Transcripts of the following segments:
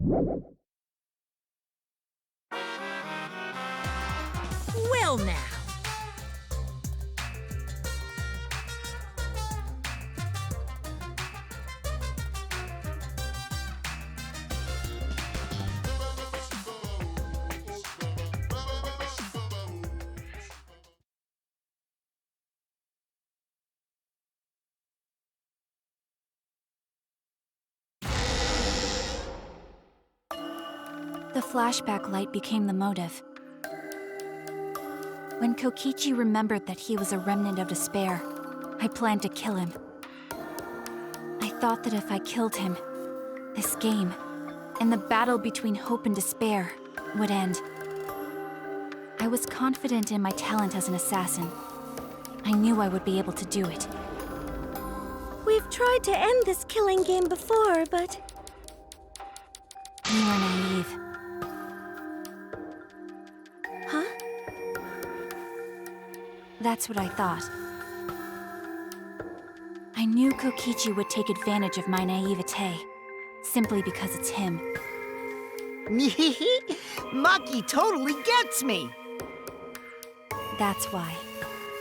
Well now. The flashback light became the motive. When Kokichi remembered that he was a remnant of despair, I planned to kill him. I thought that if I killed him, this game, and the battle between hope and despair, would end. I was confident in my talent as an assassin. I knew I would be able to do it. We've tried to end this killing game before, but... We were naive. Huh? That's what I thought. I knew Kokichi would take advantage of my naivete, simply because it's him. Maki totally gets me! That's why.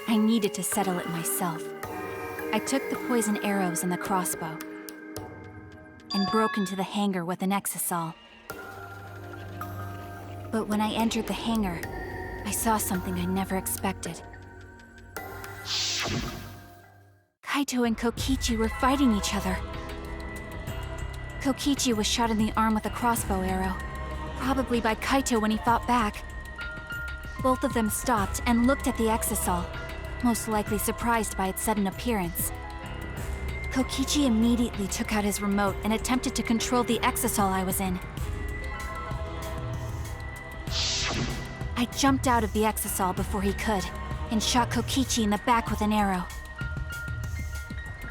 I needed to settle it myself. I took the poison arrows and the crossbow, and broke into the hangar with an exisal. But when I entered the hangar, I saw something I never expected. Kaito and Kokichi were fighting each other. Kokichi was shot in the arm with a crossbow arrow, probably by Kaito when he fought back. Both of them stopped and looked at the exisal, most likely surprised by its sudden appearance. Kokichi immediately took out his remote and attempted to control the exisal I was in. I jumped out of the exisal before he could, and shot Kokichi in the back with an arrow.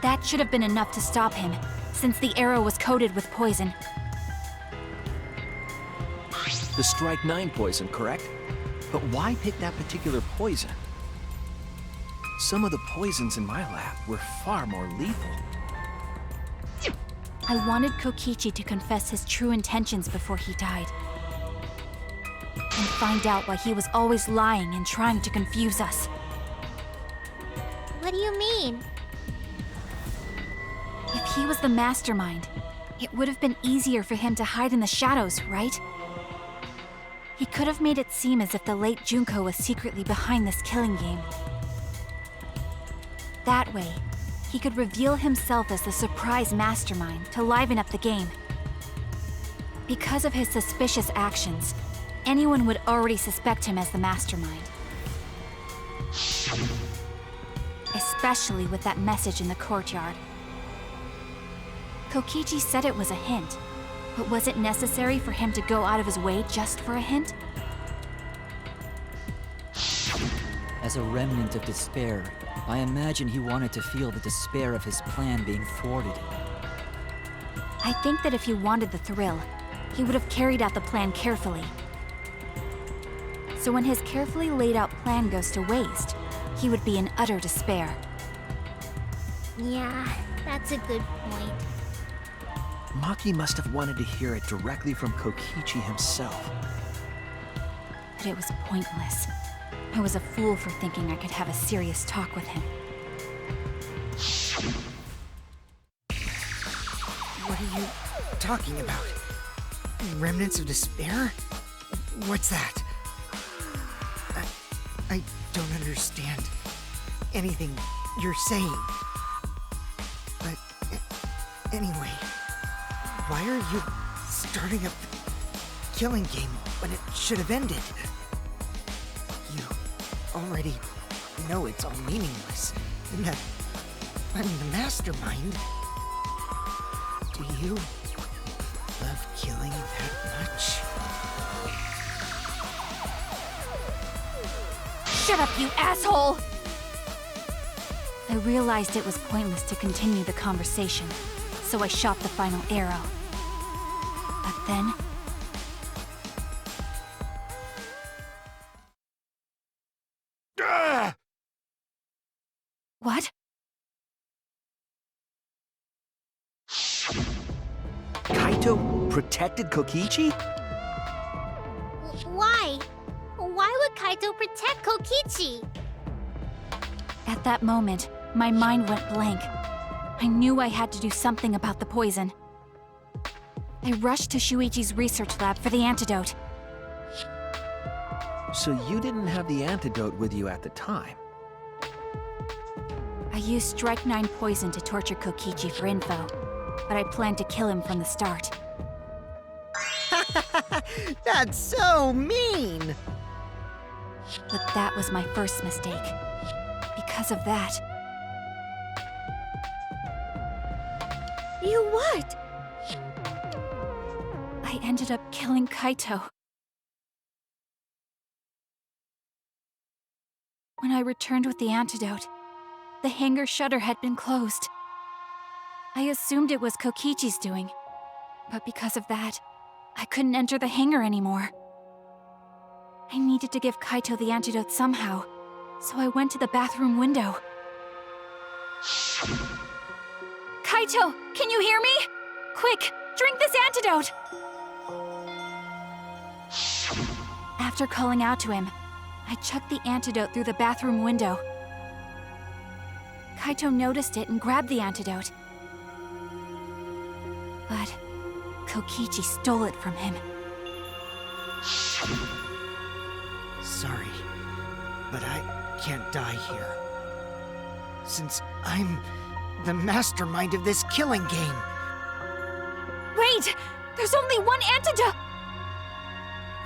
That should have been enough to stop him, since the arrow was coated with poison. The Strike 9 poison, correct? But why pick that particular poison? Some of the poisons in my lab were far more lethal. I wanted Kokichi to confess his true intentions before he died. And find out why he was always lying and trying to confuse us. What do you mean? If he was the mastermind, it would have been easier for him to hide in the shadows, right? He could have made it seem as if the late Junko was secretly behind this killing game. That way, he could reveal himself as the surprise mastermind to liven up the game. Because of his suspicious actions, anyone would already suspect him as the mastermind. Especially with that message in the courtyard. Kokichi said it was a hint, but was it necessary for him to go out of his way just for a hint? As a remnant of despair, I imagine he wanted to feel the despair of his plan being thwarted. I think that if he wanted the thrill, he would have carried out the plan carefully. So when his carefully laid out plan goes to waste, he would be in utter despair. Yeah, that's a good point. Maki must have wanted to hear it directly from Kokichi himself. But it was pointless. I was a fool for thinking I could have a serious talk with him. What are you talking about? Remnants of despair? What's that? I don't understand anything you're saying. But anyway, why are you starting up the killing game when it should have ended? You already know it's all meaningless, and that I'm the mastermind. Do you love killing that much? Shut up, you asshole! I realized it was pointless to continue the conversation, so I shot the final arrow. But then... What? Kaito protected Kokichi? Why? Why would Kaito protect Kokichi? At that moment, my mind went blank. I knew I had to do something about the poison. I rushed to Shuichi's research lab for the antidote. So you didn't have the antidote with you at the time? I used Strike 9 poison to torture Kokichi for info, but I planned to kill him from the start. That's so mean! But that was my first mistake. Because of that, You what? I ended up killing Kaito. When I returned with the antidote, the hangar shutter had been closed. I assumed it was Kokichi's doing, but because of that, I couldn't enter the hangar anymore. I needed to give Kaito the antidote somehow, so I went to the bathroom window. Kaito, can you hear me? Quick, drink this antidote! After calling out to him, I chucked the antidote through the bathroom window. Kaito noticed it and grabbed the antidote. But Kokichi stole it from him. Sorry, but I can't die here. Since I'm the mastermind of this killing game. Wait! There's only one antidote!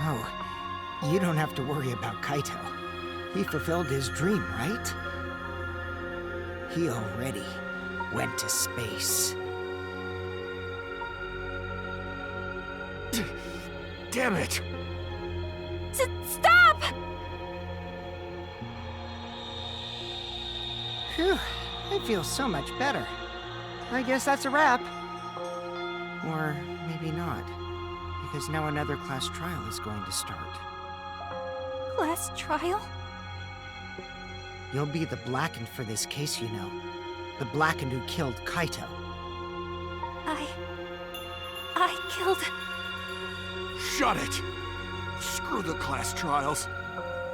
Oh, you don't have to worry about Kaito. He fulfilled his dream, right? He already went to space. Damn it! Stop! Phew, I feel so much better. I guess that's a wrap. Or maybe not, because now another class trial is going to start. Class trial? You'll be the Blackened for this case, you know. The Blackened who killed Kaito. I killed... Shut it! Screw the class trials.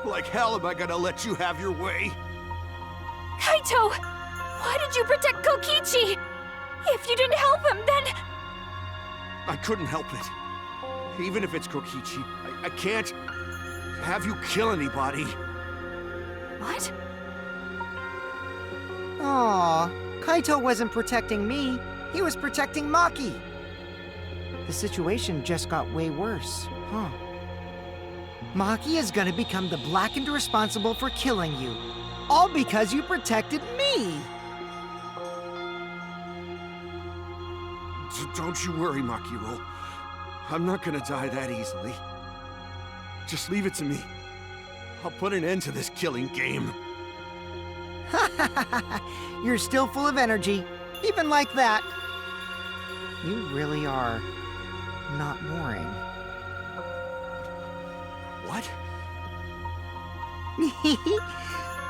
Like hell am I gonna let you have your way? Kaito! Why did you protect Kokichi? If you didn't help him, then... I couldn't help it. Even if it's Kokichi, I can't have you kill anybody. What? Aw, Kaito wasn't protecting me. He was protecting Maki. The situation just got way worse, huh? Maki is gonna become the Blackened responsible for killing you. All because you protected me! Don't you worry, Makiro. I'm not gonna die that easily. Just leave it to me. I'll put an end to this killing game. You're still full of energy, even like that. You really are not boring. What?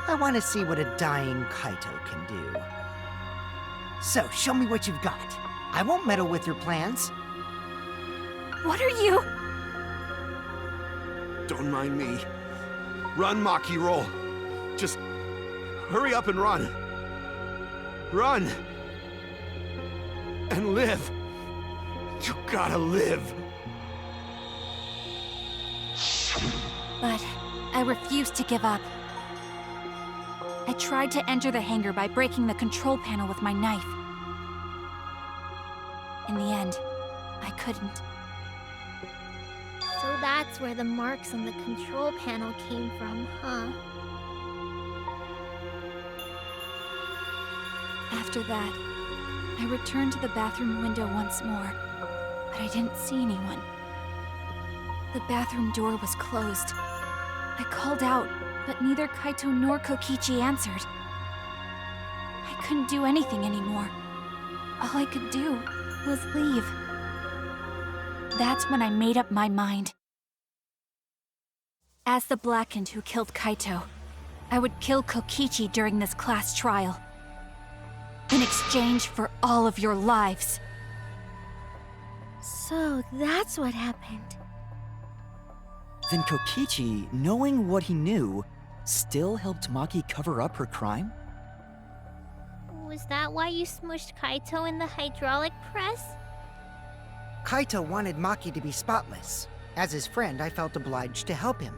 I want to see what a dying Kaito can do. So, show me what you've got. I won't meddle with your plans. What are you... Don't mind me. Run, Maki, roll. Just hurry up and run. Run! And live. You gotta live. But I refused to give up. I tried to enter the hangar by breaking the control panel with my knife. In the end, I couldn't. So that's where the marks on the control panel came from, huh? After that, I returned to the bathroom window once more, but I didn't see anyone. The bathroom door was closed. I called out, but neither Kaito nor Kokichi answered. I couldn't do anything anymore. All I could do was leave. That's when I made up my mind. As the Blackened who killed Kaito, I would kill Kokichi during this class trial. In exchange for all of your lives. So that's what happened. Then Kokichi, knowing what he knew, still helped Maki cover up her crime? Was that why you smushed Kaito in the hydraulic press? Kaito wanted Maki to be spotless. As his friend, I felt obliged to help him.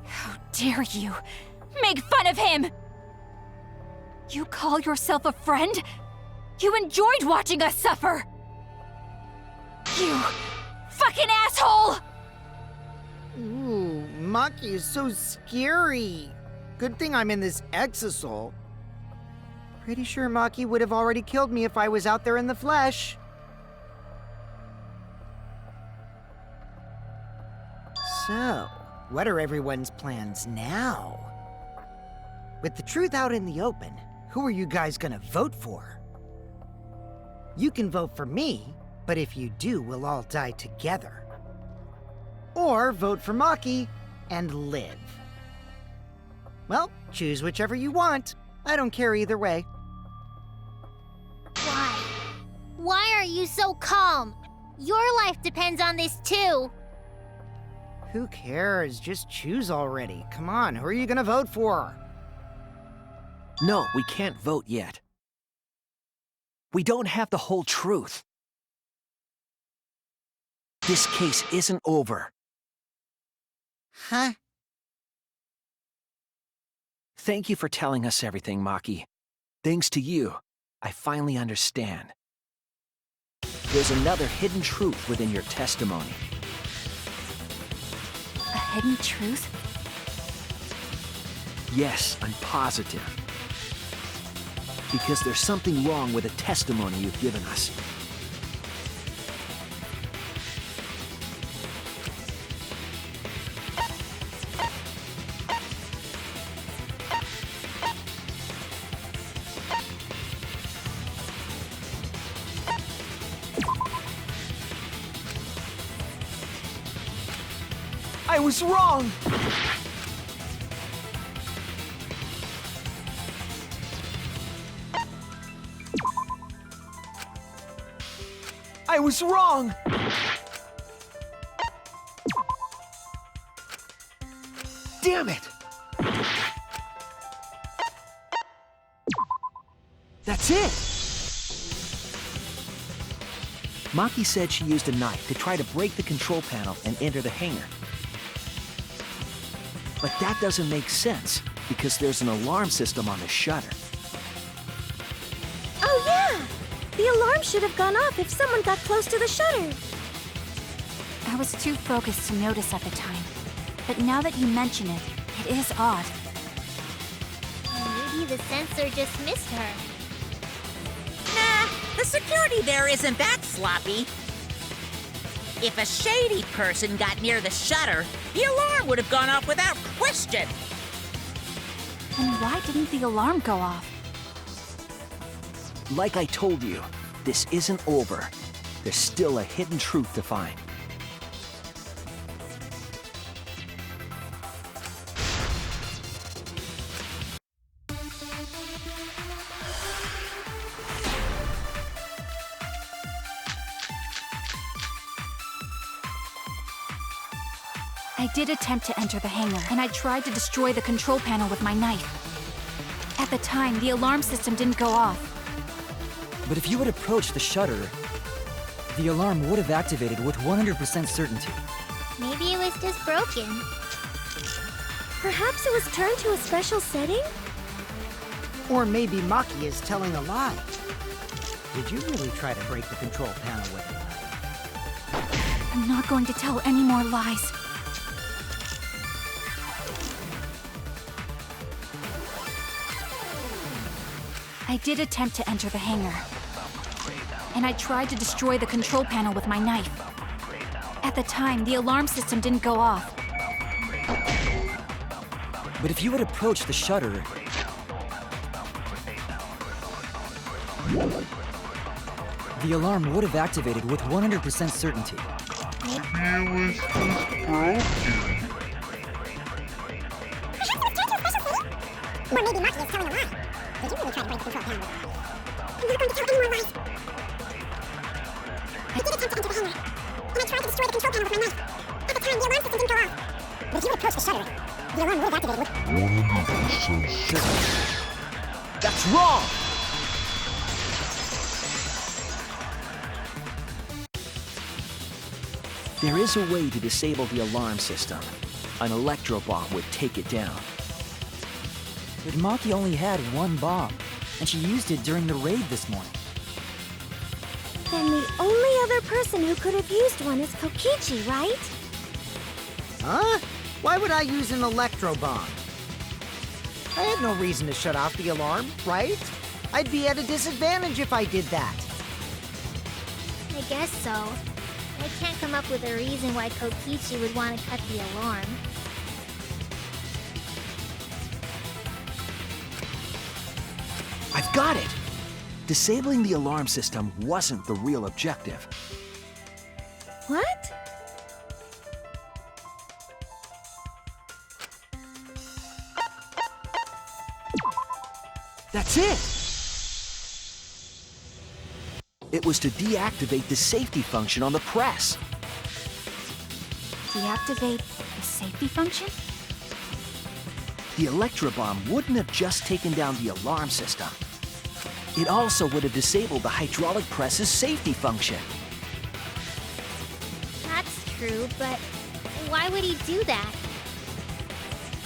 How dare you make fun of him! You call yourself a friend? You enjoyed watching us suffer! You fucking asshole! Ooh, Maki is so scary. Good thing I'm in this exosol. Pretty sure Maki would have already killed me if I was out there in the flesh. So, what are everyone's plans now? With the truth out in the open, who are you guys gonna vote for? You can vote for me, but if you do, we'll all die together. Or vote for Maki and live. Well, choose whichever you want. I don't care either way. Why? Why are you so calm? Your life depends on this too. Who cares? Just choose already. Come on, who are you gonna vote for? No, we can't vote yet. We don't have the whole truth. This case isn't over. Huh? Thank you for telling us everything, Maki. Thanks to you, I finally understand. There's another hidden truth within your testimony. A hidden truth? Yes, I'm positive. Because there's something wrong with the testimony you've given us. I was wrong! I was wrong! Damn it! That's it! Maki said she used a knife to try to break the control panel and enter the hangar. But that doesn't make sense, because there's an alarm system on the shutter. Oh yeah! The alarm should have gone off if someone got close to the shutter. I was too focused to notice at the time. But now that you mention it, it is odd. Maybe the sensor just missed her. Nah, the security there isn't that sloppy. If a shady person got near the shutter, the alarm would have gone off without question. Then why didn't the alarm go off? Like I told you, this isn't over. There's still a hidden truth to find. I did attempt to enter the hangar, and I tried to destroy the control panel with my knife. At the time, the alarm system didn't go off. But if you had approached the shutter, the alarm would have activated with 100% certainty. Maybe it was just broken. Perhaps it was turned to a special setting? Or maybe Maki is telling a lie. Did you really try to break the control panel with a knife? I'm not going to tell any more lies. I did attempt to enter the hangar, and I tried to destroy the control panel with my knife. At the time, the alarm system didn't go off. But if you had approached the shutter, the alarm would have activated with 100% certainty. Or maybe Maki is telling a lie. Did you really try to break the control panel? I'm not going to tell any more lies. I did attempt to enter the hangar, and I tried to destroy the control panel with my knife. At the time, the alarm system didn't go off. But if you had approached the shutter, the alarm would have activated with... That's wrong! There is a way to disable the alarm system. An electro bomb would take it down. But Maki only had one bomb, and she used it during the raid this morning. Then the only other person who could have used one is Kokichi, right? Huh? Why would I use an electro bomb? I had no reason to shut off the alarm, right? I'd be at a disadvantage if I did that. I guess so. I can't come up with a reason why Kokichi would want to cut the alarm. I've got it! Disabling the alarm system wasn't the real objective. What? That's it! It was to deactivate the safety function on the press. Deactivate the safety function? The electro bomb wouldn't have just taken down the alarm system. It also would have disabled the hydraulic press's safety function. That's true, but why would he do that?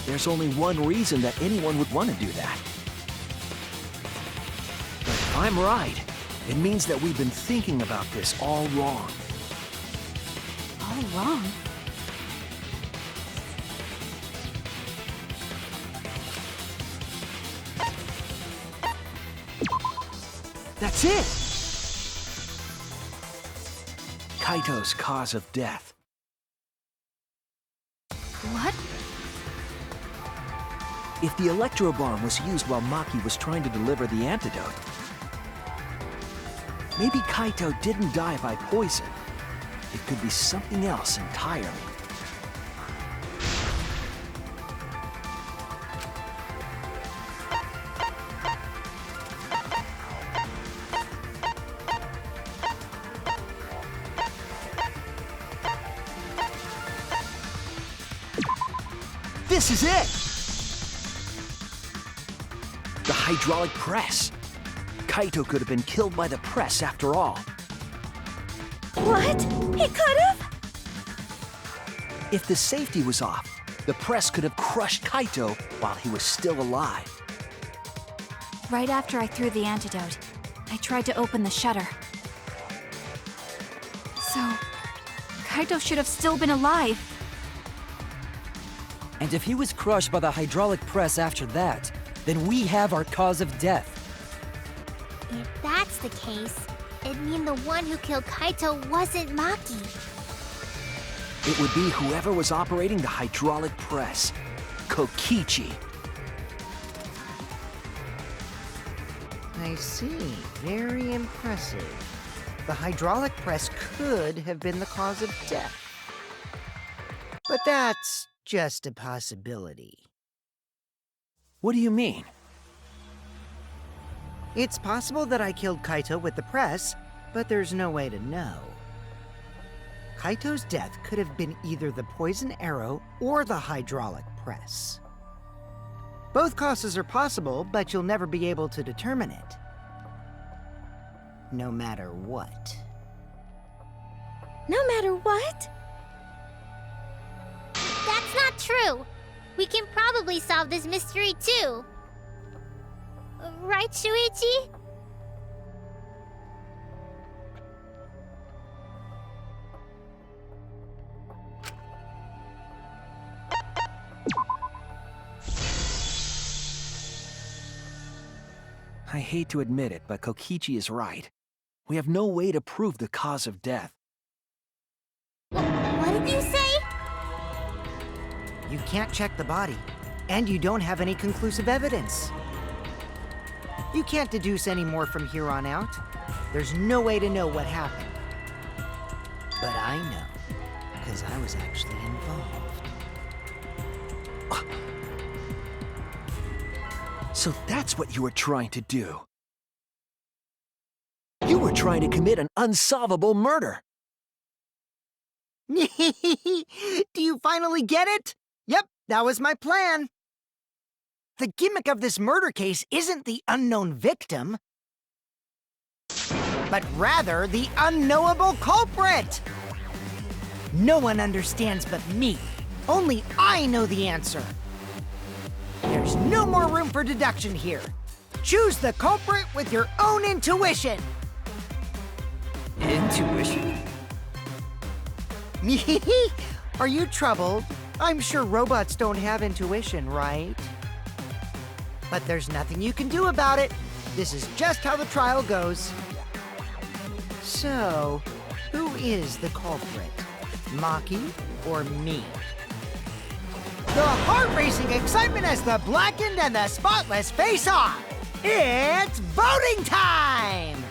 There's only one reason that anyone would want to do that. But if I'm right, it means that we've been thinking about this all wrong. All wrong. That's it! Kaito's cause of death. What? If the electro bomb was used while Maki was trying to deliver the antidote, maybe Kaito didn't die by poison. It could be something else entirely. This is it! The hydraulic press. Kaito could have been killed by the press after all. What? He could have? If the safety was off, the press could have crushed Kaito while he was still alive. Right after I threw the antidote, I tried to open the shutter. So, Kaito should have still been alive. And if he was crushed by the hydraulic press after that, then we have our cause of death. If that's the case, it'd mean the one who killed Kaito wasn't Maki. It would be whoever was operating the hydraulic press, Kokichi. I see. Very impressive. The hydraulic press could have been the cause of death. But that's just a possibility. What do you mean? It's possible that I killed Kaito with the press, but there's no way to know. Kaito's death could have been either the poison arrow or the hydraulic press. Both causes are possible, but you'll never be able to determine it. No matter what. No matter what? That's not true. We can probably solve this mystery too. Right, Shuichi? I hate to admit it, but Kokichi is right. We have no way to prove the cause of death. What did you say? You can't check the body, and you don't have any conclusive evidence. You can't deduce any more from here on out. There's no way to know what happened. But I know, because I was actually involved. So that's what you were trying to do. You were trying to commit an unsolvable murder. Do you finally get it? Yep, that was my plan. The gimmick of this murder case isn't the unknown victim, but rather the unknowable culprit. No one understands but me. Only I know the answer. There's no more room for deduction here. Choose the culprit with your own intuition. Intuition? Are you troubled? I'm sure robots don't have intuition, right? But there's nothing you can do about it. This is just how the trial goes. So, who is the culprit? Maki or me? The heart-racing excitement as the blackened and the spotless face off. It's voting time!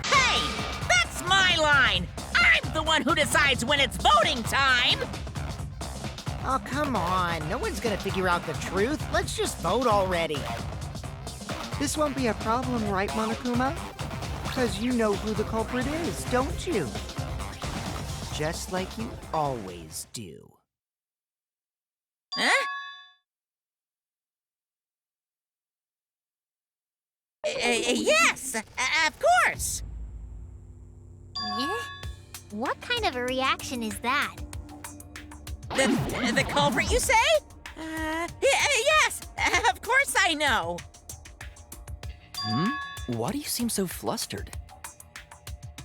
Hey, that's my line. I'm the one who decides when it's voting time. Oh, come on. No one's gonna figure out the truth. Let's just vote already. This won't be a problem, right, Monokuma? Because you know who the culprit is, don't you? Just like you always do. Huh? Yes, of course. Yeah? What kind of a reaction is that? The culprit, you say? Yes, of course I know. Why do you seem so flustered?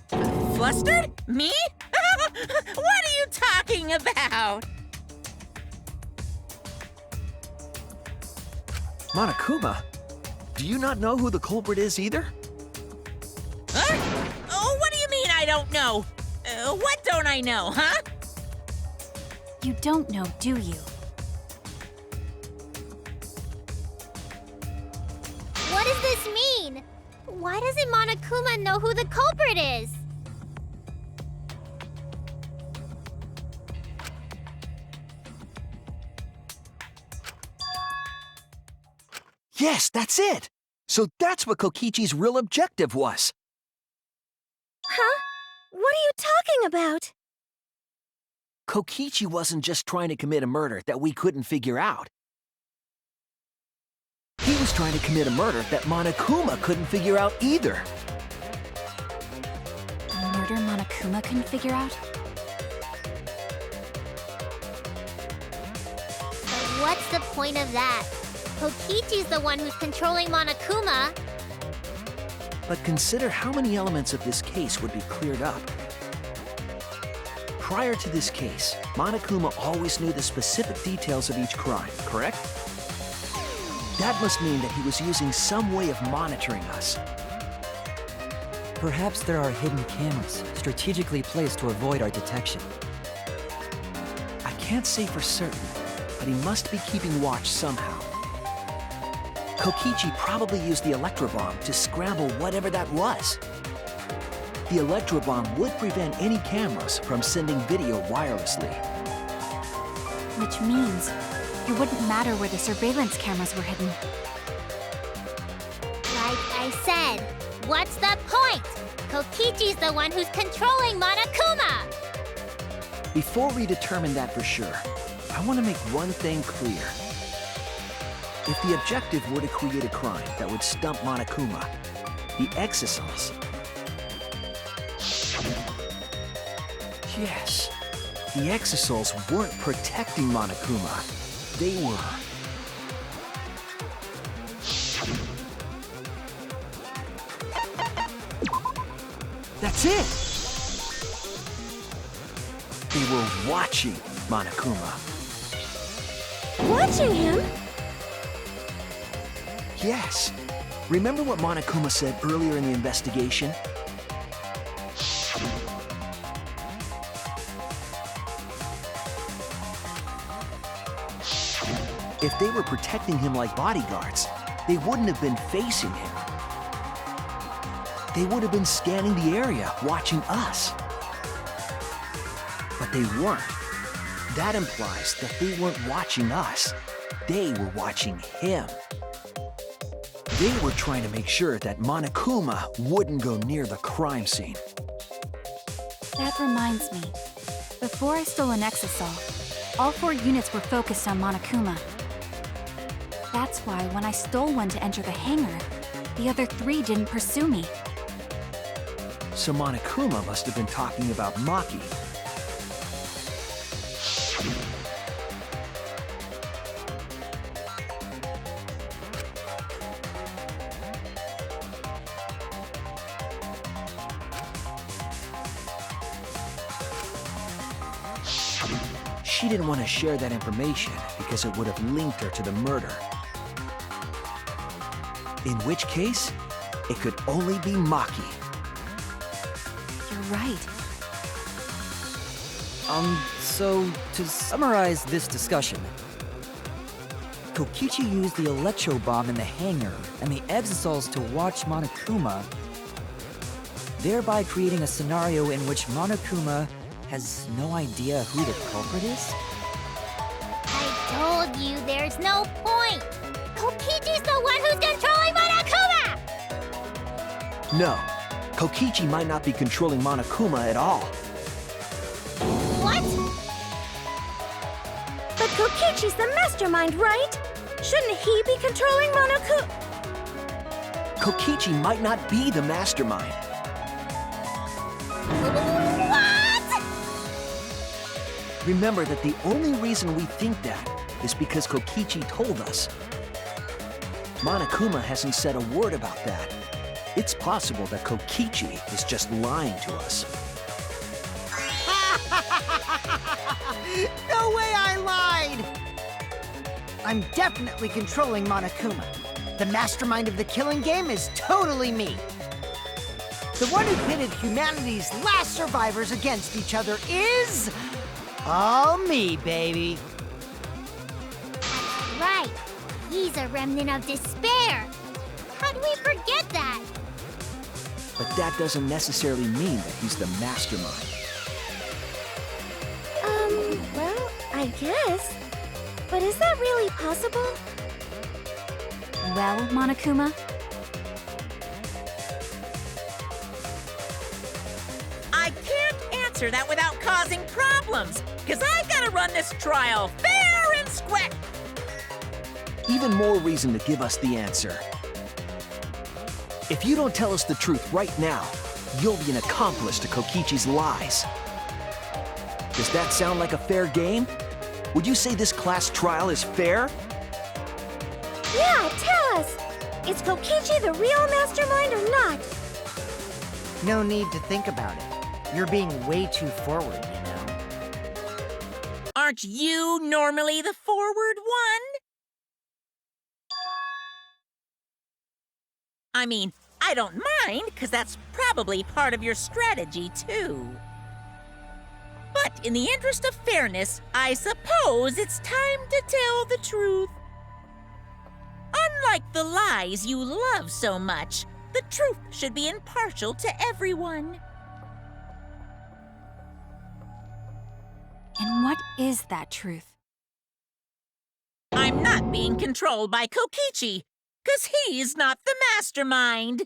Flustered? Me? What are you talking about? Monokuma, do you not know who the culprit is either? Huh? Oh, what do you mean I don't know? What don't I know, huh? You don't know, do you? What does this mean? Why doesn't Monokuma know who the culprit is? Yes, that's it! So that's what Kokichi's real objective was. Huh? What are you talking about? Kokichi wasn't just trying to commit a murder that we couldn't figure out. He was trying to commit a murder that Monokuma couldn't figure out either. A murder Monokuma couldn't figure out? But what's the point of that? Kokichi's the one who's controlling Monokuma. But consider how many elements of this case would be cleared up. Prior to this case, Monokuma always knew the specific details of each crime, correct? That must mean that he was using some way of monitoring us. Perhaps there are hidden cameras strategically placed to avoid our detection. I can't say for certain, but he must be keeping watch somehow. Kokichi probably used the electrobomb to scramble whatever that was. The electrobomb would prevent any cameras from sending video wirelessly. Which means it wouldn't matter where the surveillance cameras were hidden. Like I said, what's the point? Kokichi's the one who's controlling Monokuma! Before we determine that for sure, I want to make one thing clear. If the objective were to create a crime that would stump Monokuma, the exosomes... Yes, the exosols weren't protecting Monokuma. They were... That's it! They were watching Monokuma. Watching him? Yes. Remember what Monokuma said earlier in the investigation? If they were protecting him like bodyguards, they wouldn't have been facing him. they would have been scanning the area, watching us. But they weren't. That implies that they weren't watching us. They were watching him. They were trying to make sure that Monokuma wouldn't go near the crime scene. That reminds me. Before I stole an Exisal, all 4 units were focused on Monokuma. That's why when I stole one to enter the hangar, the other 3 didn't pursue me. So Monokuma must have been talking about Maki. She didn't want to share that information because it would have linked her to the murder. In which case, it could only be Maki. You're right. So to summarize this discussion, Kokichi used the electro bomb in the hangar and the Exisals to watch Monokuma, thereby creating a scenario in which Monokuma has no idea who the culprit is? I told you there's no point. Kokichi's the one who's controlling Monokuma! No, Kokichi might not be controlling Monokuma at all. What? But Kokichi's the mastermind, right? Shouldn't he be controlling Monokuma? Kokichi might not be the mastermind. Remember that the only reason we think that is because Kokichi told us. Monokuma hasn't said a word about that. It's possible that Kokichi is just lying to us. No way I lied! I'm definitely controlling Monokuma. The mastermind of the killing game is totally me. The one who pitted humanity's last survivors against each other is... all me, baby. Right. He's a remnant of despair. How'd we forget that? But that doesn't necessarily mean that he's the mastermind. Well, I guess. But is that really possible? Well, Monokuma? I can't answer that without causing problems, because I gotta run this trial fair and square. Even more reason to give us the answer. If you don't tell us the truth right now, you'll be an accomplice to Kokichi's lies. Does that sound like a fair game? Would you say this class trial is fair? Yeah, tell us! Is Kokichi the real mastermind or not? No need to think about it. You're being way too forward, you know. Aren't you normally the forward one? I mean, I don't mind, because that's probably part of your strategy, too. But in the interest of fairness, I suppose it's time to tell the truth. Unlike the lies you love so much, the truth should be impartial to everyone. And what is that truth? I'm not being controlled by Kokichi, because he's not the mastermind.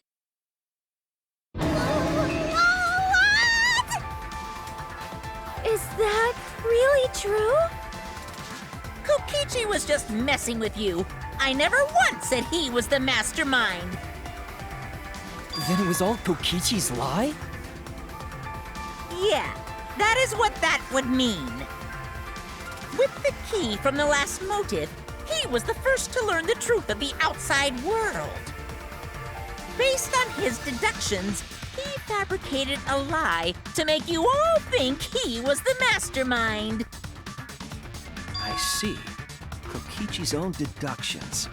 Is that really true? Kokichi was just messing with you. I never once said he was the mastermind. Then it was all Kokichi's lie? Yeah, that is what that would mean. With the key from the last motive, he was the first to learn the truth of the outside world. Based on his deductions, he fabricated a lie to make you all think he was the mastermind. I see. Kokichi's own deductions.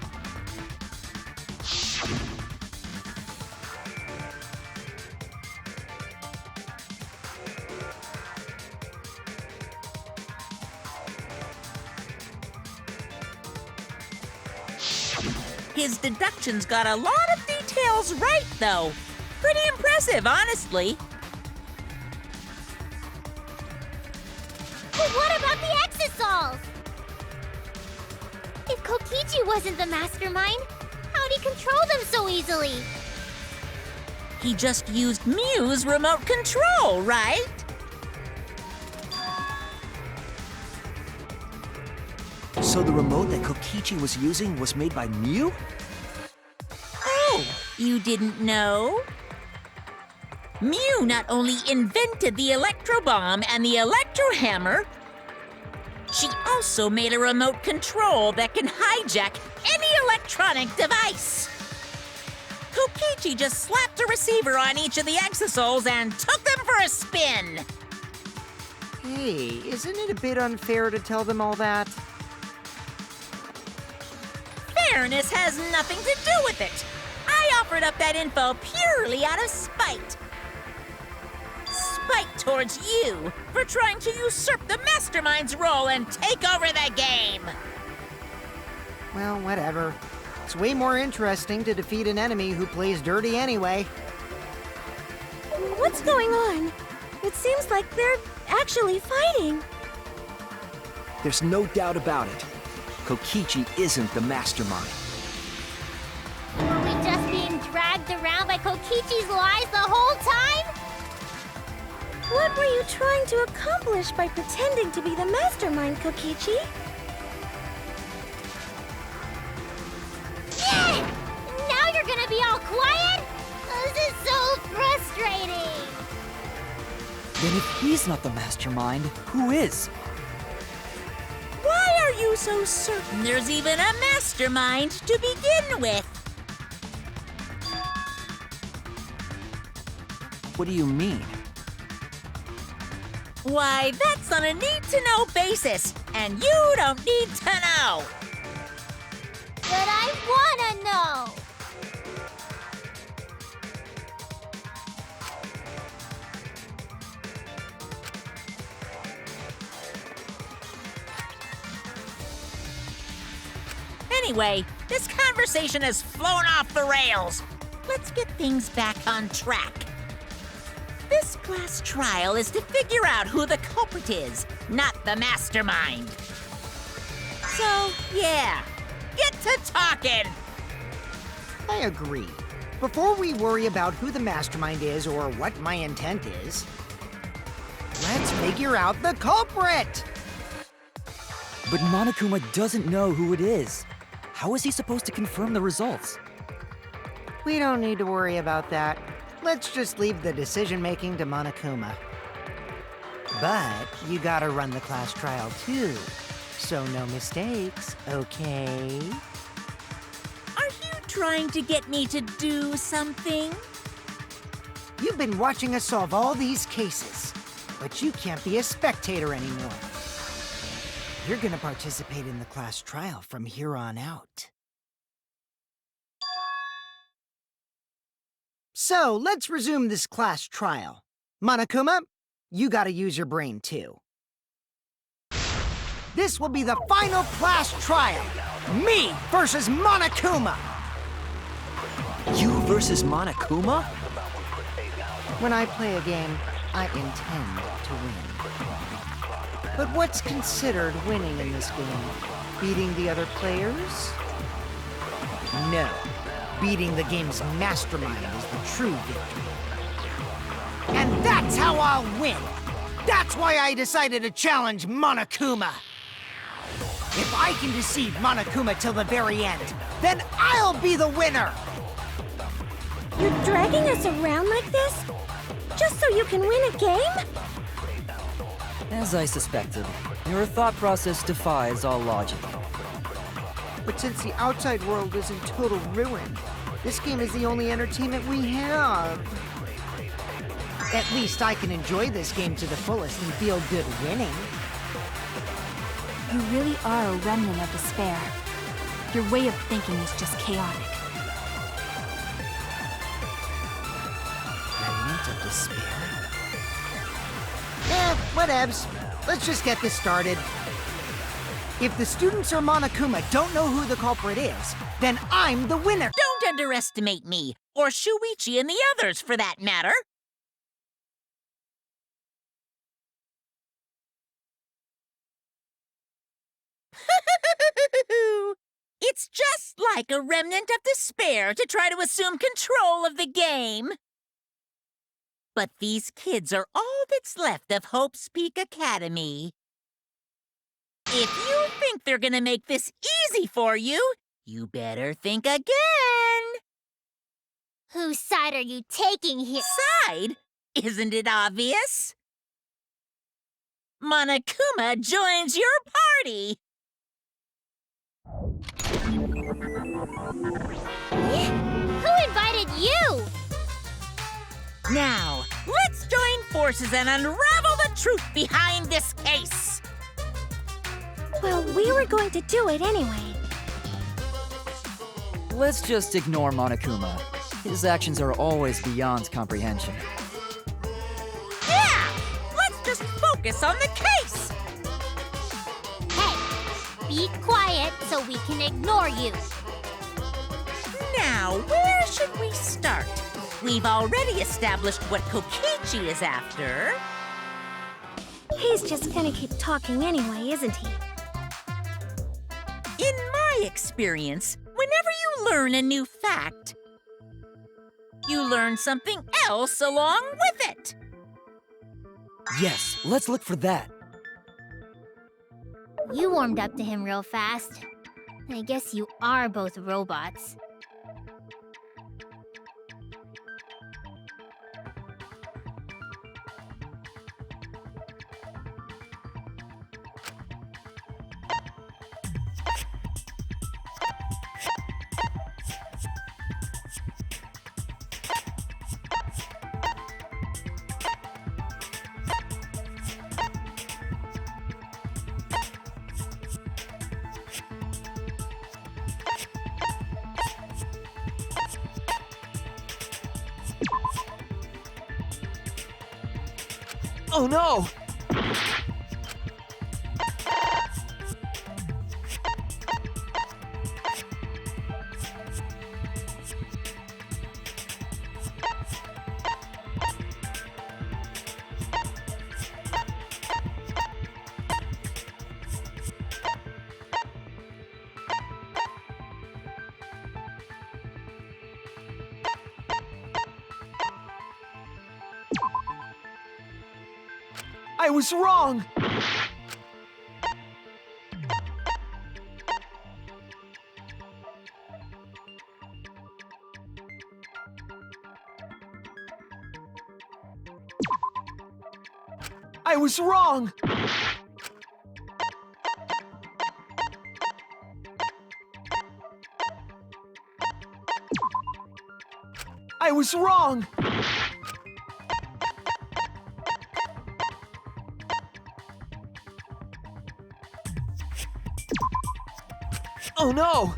His deductions got a lot of details right, though. Pretty impressive, honestly. But what about the Exosols? If Kokichi wasn't the mastermind, how'd he control them so easily? He just used Mew's remote control, right? So the remote that Kokichi was using was made by Mew? Oh, you didn't know? Mew not only invented the electro bomb and the electro hammer, she also made a remote control that can hijack any electronic device. Kokichi just slapped a receiver on each of the Exosols and took them for a spin. Hey, isn't it a bit unfair to tell them all that? Fairness has nothing to do with it. I offered up that info purely out of spite. Spite towards you for trying to usurp the mastermind's role and take over the game. Well, whatever. It's way more interesting to defeat an enemy who plays dirty anyway. What's going on? It seems like they're actually fighting. There's no doubt about it. Kokichi isn't the mastermind. Were we just being dragged around by Kokichi's lies the whole time? What were you trying to accomplish by pretending to be the mastermind, Kokichi? Yeah! Now you're gonna be all quiet? This is so frustrating! Then if he's not the mastermind, who is? Why are you so certain there's even a mastermind to begin with? What do you mean? Why, that's on a need-to-know basis, and you don't need to know. But I wanna know! Anyway, this conversation has flown off the rails. Let's get things back on track. This class trial is to figure out who the culprit is, not the mastermind. So, yeah, get to talking. I agree. Before we worry about who the mastermind is or what my intent is, let's figure out the culprit! But Monokuma doesn't know who it is. How is he supposed to confirm the results? We don't need to worry about that. Let's just leave the decision-making to Monokuma. But you gotta run the class trial too, so no mistakes, okay? Are you trying to get me to do something? You've been watching us solve all these cases, but you can't be a spectator anymore. You're gonna participate in the class trial from here on out. So, let's resume this class trial. Monokuma, you gotta use your brain too. This will be the final class trial. Me versus Monokuma. You versus Monokuma? When I play a game, I intend to win. But what's considered winning in this game? Beating the other players? No. Beating the game's mastermind is the true victory. And that's how I'll win! That's why I decided to challenge Monokuma! If I can deceive Monokuma till the very end, then I'll be the winner! You're dragging us around like this? Just so you can win a game? As I suspected, your thought process defies all logic. But since the outside world is in total ruin, this game is the only entertainment we have. At least I can enjoy this game to the fullest and feel good winning. You really are a remnant of despair. Your way of thinking is just chaotic. Remnant of despair? Whatevs. Let's just get this started. If the students or Monokuma don't know who the culprit is, then I'm the winner. Don't underestimate me, or Shuichi and the others, for that matter. It's just like a remnant of despair to try to assume control of the game. But these kids are all that's left of Hope's Peak Academy. If you think they're gonna make this easy for you, you better think again. Whose side are you taking here? Side? Isn't it obvious? Monokuma joins your party! Who invited you? Now, let's join forces and unravel the truth behind this case! Well, we were going to do it anyway. Let's just ignore Monokuma. His actions are always beyond comprehension. Yeah! Let's just focus on the case! Hey, be quiet so we can ignore you. Now, where should we start? We've already established what Kokichi is after. He's just gonna keep talking anyway, isn't he? In my experience, whenever you learn a new fact, you learn something else along with it. Yes, let's look for that. You warmed up to him real fast. I guess you are both robots. Oh no! I was wrong! I was wrong! I was wrong! Oh no!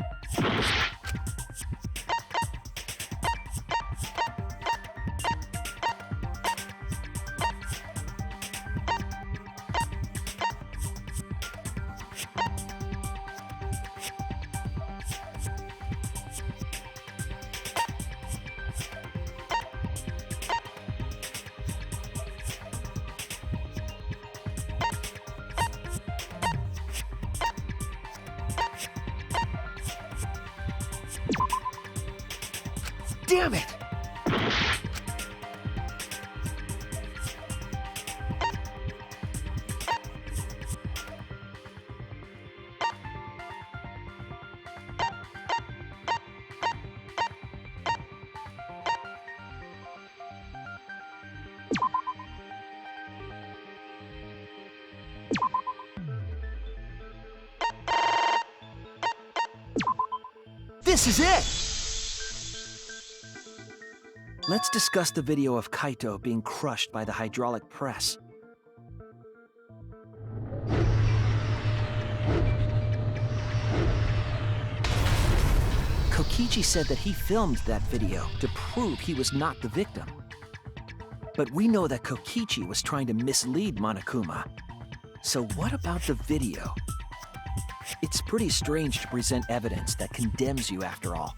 Damn it! This is it! Let's discuss the video of Kaito being crushed by the hydraulic press. Kokichi said that he filmed that video to prove he was not the victim. But we know that Kokichi was trying to mislead Monokuma. So what about the video? It's pretty strange to present evidence that condemns you after all.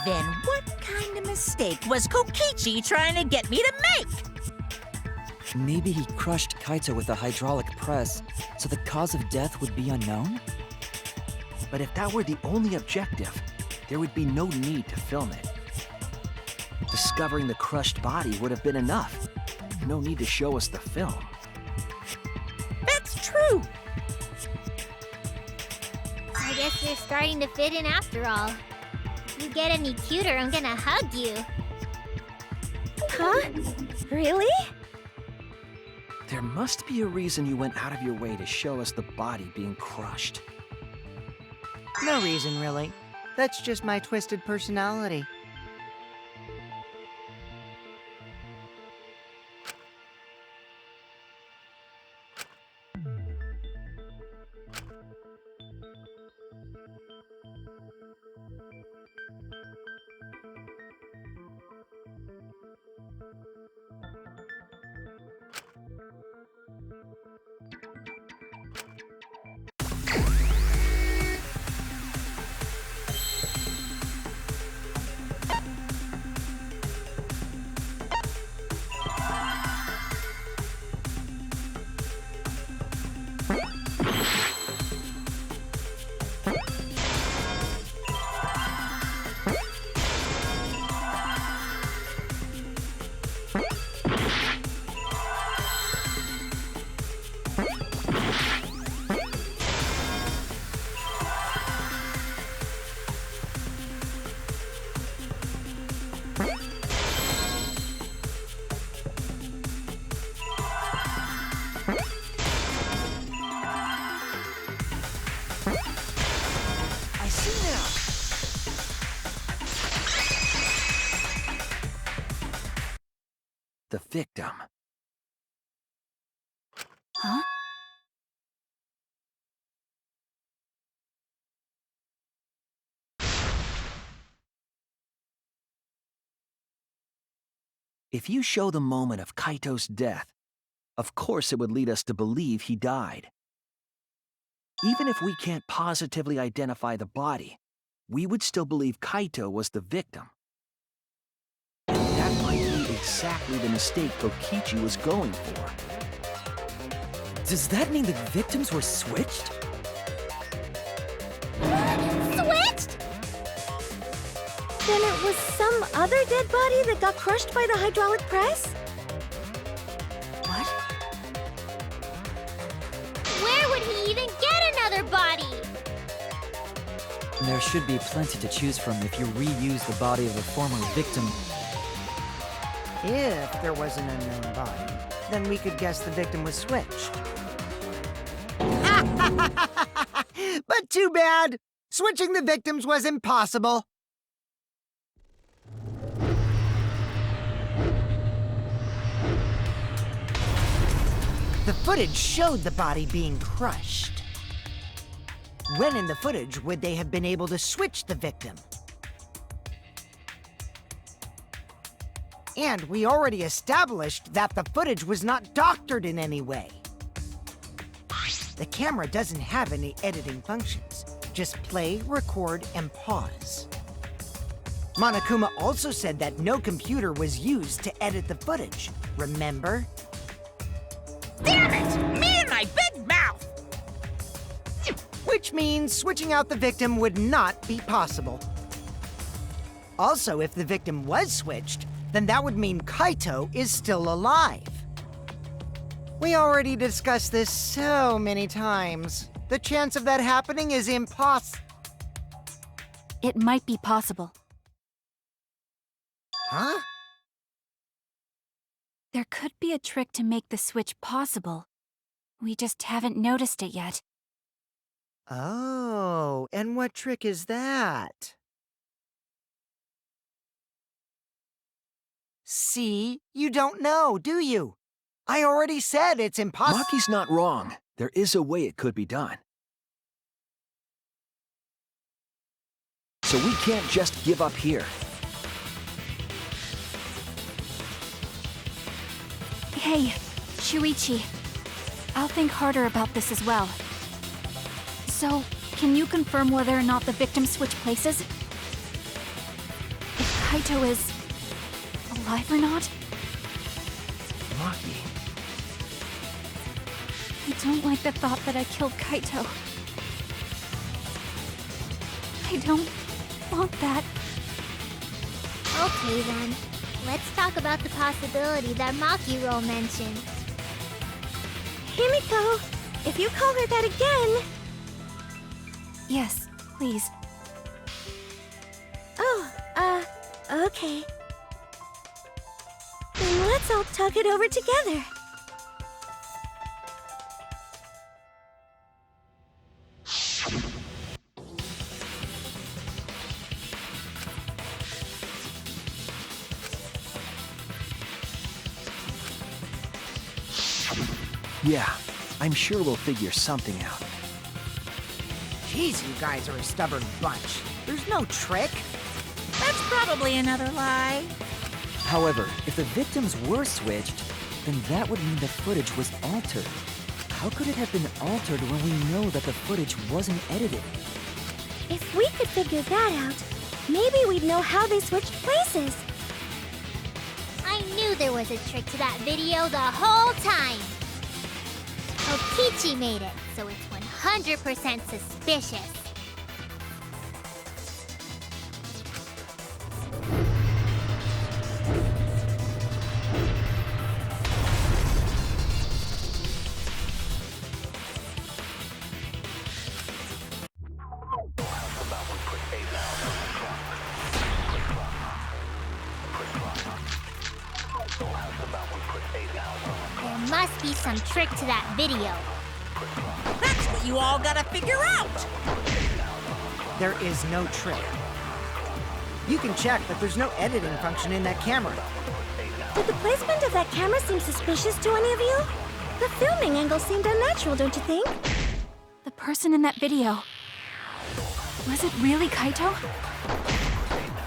Then what kind of mistake was Kokichi trying to get me to make? Maybe he crushed Kaito with a hydraulic press, so the cause of death would be unknown? But if that were the only objective, there would be no need to film it. Discovering the crushed body would have been enough. No need to show us the film. That's true. I guess you're starting to fit in after all. If you get any cuter, I'm gonna hug you. Huh? Really? There must be a reason you went out of your way to show us the body being crushed. No reason, really. That's just my twisted personality. I see now! The victim. Huh? If you show the moment of Kaito's death, of course it would lead us to believe he died. Even if we can't positively identify the body, we would still believe Kaito was the victim. And that might be exactly the mistake Kokichi was going for. Does that mean the victims were switched? Switched? Then it was some other dead body that got crushed by the hydraulic press? What? Where would he even get another body? There should be plenty to choose from if you reuse the body of a former victim. If there was an unknown body, then we could guess the victim was switched. But too bad! Switching the victims was impossible. The footage showed the body being crushed. When in the footage would they have been able to switch the victim? And we already established that the footage was not doctored in any way. The camera doesn't have any editing functions. Just play, record, and pause. Monokuma also said that no computer was used to edit the footage, remember? Damn it! Me and my big mouth! Which means switching out the victim would not be possible. Also, if the victim was switched, then that would mean Kaito is still alive. We already discussed this so many times. The chance of that happening is impossible. It might be possible. Huh? There could be a trick to make the switch possible. We just haven't noticed it yet. Oh, and what trick is that? See? You don't know, do you? I already said it's impossible. Maki's not wrong. There is a way it could be done. So we can't just give up here. Hey, Shuichi. I'll think harder about this as well. So, can you confirm whether or not the victims switch places? Kaito is alive or not. Maki. I don't like the thought that I killed Kaito. I don't want that. Okay then, let's talk about the possibility that Makiro mentioned. Himiko, if you call her that again... Yes, please. Oh, okay. Then let's all talk it over together. Yeah, I'm sure we'll figure something out. Jeez, you guys are a stubborn bunch. There's no trick. That's probably another lie. However, if the victims were switched, then that would mean the footage was altered. How could it have been altered when we know that the footage wasn't edited? If we could figure that out, maybe we'd know how they switched places. I knew there was a trick to that video the whole time. Kokichi made it, so it's 100% suspicious. There must be some trick to that video. That's what you all gotta figure out. There is no trick. You can check, but there's no editing function in that camera. Did the placement of that camera seem suspicious to any of you? The filming angle seemed unnatural, don't you think? The person in that video. Was it really Kaito?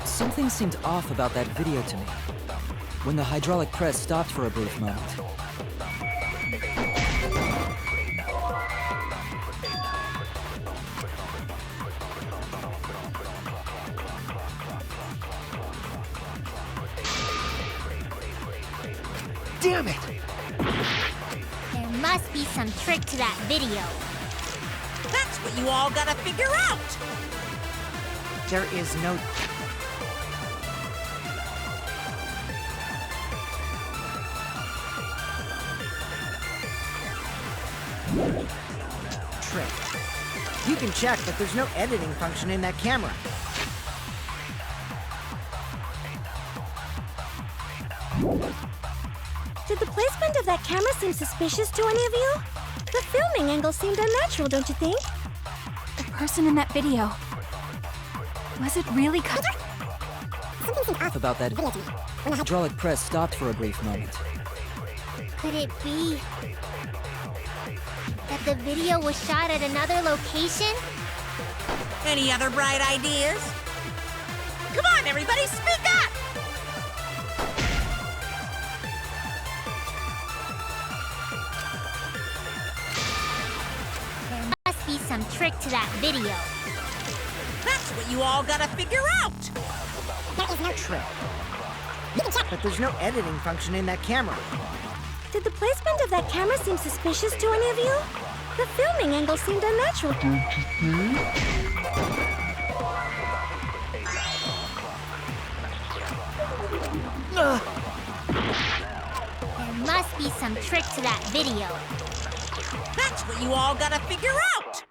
Something seemed off about that video to me. When the hydraulic press stopped for a brief moment. Damn it! There must be some trick to that video. That's what you all gotta figure out. There is no... trick. You can check, but there's no editing function in that camera. Did the placement of that camera seem suspicious to any of you? The filming angle seemed unnatural, don't you think? The person in that video. Was it really Kaito? Something seemed off About that video to me. When the hydraulic press stopped for a brief moment. Could it be that the video was shot at another location? Any other bright ideas? Come on, everybody, speak up! There must be some trick to that video. That's what you all gotta figure out. there is no Trick. You can check. But there's no editing function in that camera. Did the placement of that camera seem suspicious to any of you? The filming angle seemed unnatural. There must be some trick to that video. That's what you all gotta figure out.